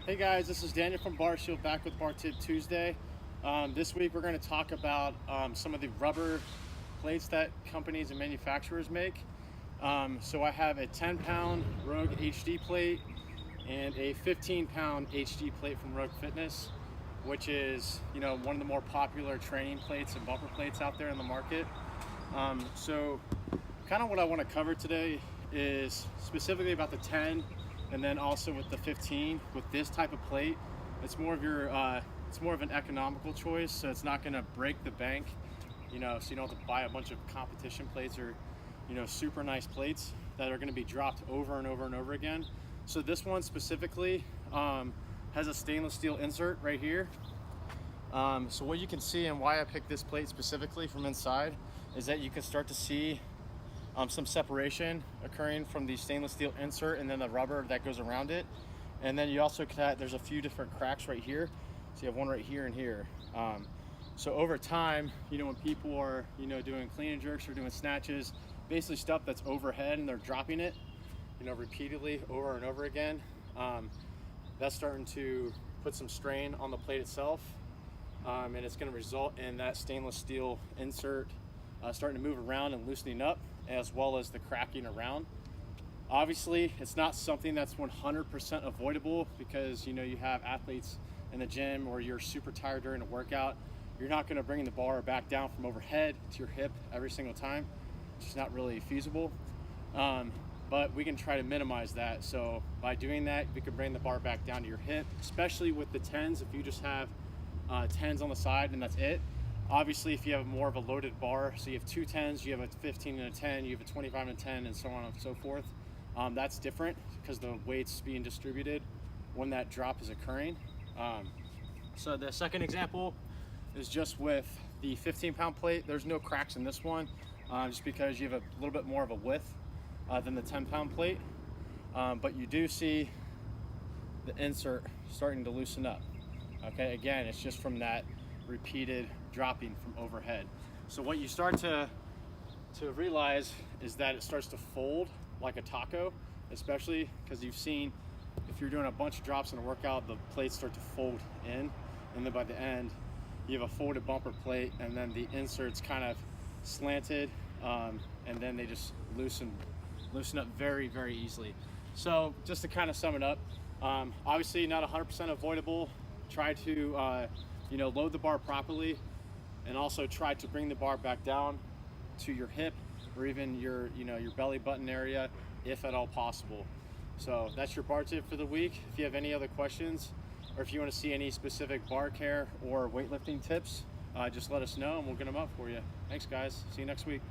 Hey guys, this is Daniel from Bar Shield back with Bar Tip Tuesday. This week we're going to talk about some of the rubber plates that companies and manufacturers make. So I have a 10-pound Rogue HD plate and a 15-pound HD plate from Rogue Fitness, which is one of the more popular training plates and bumper plates out there in the market. So kind of what I want to cover today is specifically about the 10. And then also with the 15, with this type of plate, it's more of an economical choice, so it's not going to break the bank, so you don't have to buy a bunch of competition plates or super nice plates that are going to be dropped over and over and over again. So this one specifically has a stainless steel insert right here. So what you can see and why I picked this plate specifically from inside is that you can start to see some separation occurring from the stainless steel insert and then the rubber that goes around it. And then you also there's a few different cracks right here. So you have one right here and here. So over time, when people are, doing clean and jerks or doing snatches, basically stuff that's overhead and they're dropping it, repeatedly over and over again, that's starting to put some strain on the plate itself. And it's going to result in that stainless steel insert starting to move around and loosening up, as well as the cracking around. Obviously, it's not something that's 100% avoidable because you have athletes in the gym or you're super tired during a workout. You're not going to bring the bar back down from overhead to your hip every single time. It's just not really feasible. But we can try to minimize that. So by doing that, we can bring the bar back down to your hip, especially with the 10s. If you just have 10s on the side and that's it. Obviously, if you have more of a loaded bar, so you have two 10s, you have a 15 and a 10, you have a 25 and a 10, and so on and so forth, that's different because the weight's being distributed when that drop is occurring. So the second example is just with the 15-pound plate. There's no cracks in this one, just because you have a little bit more of a width than the 10-pound plate. But you do see the insert starting to loosen up. Okay, again, it's just from that repeated dropping from overhead. So what you start to realize is that it starts to fold like a taco, especially because you've seen if you're doing a bunch of drops in a workout, the plates start to fold in, and then by the end you have a folded bumper plate, and then the inserts kind of slanted, and then they just loosen up very, very easily. So just to kind of sum it up, obviously not 100% avoidable. Try to load the bar properly, and also try to bring the bar back down to your hip or even your belly button area if at all possible. So that's your bar tip for the week. If you have any other questions or if you want to see any specific bar care or weightlifting tips, just let us know and we'll get them up for you. Thanks guys, see you next week.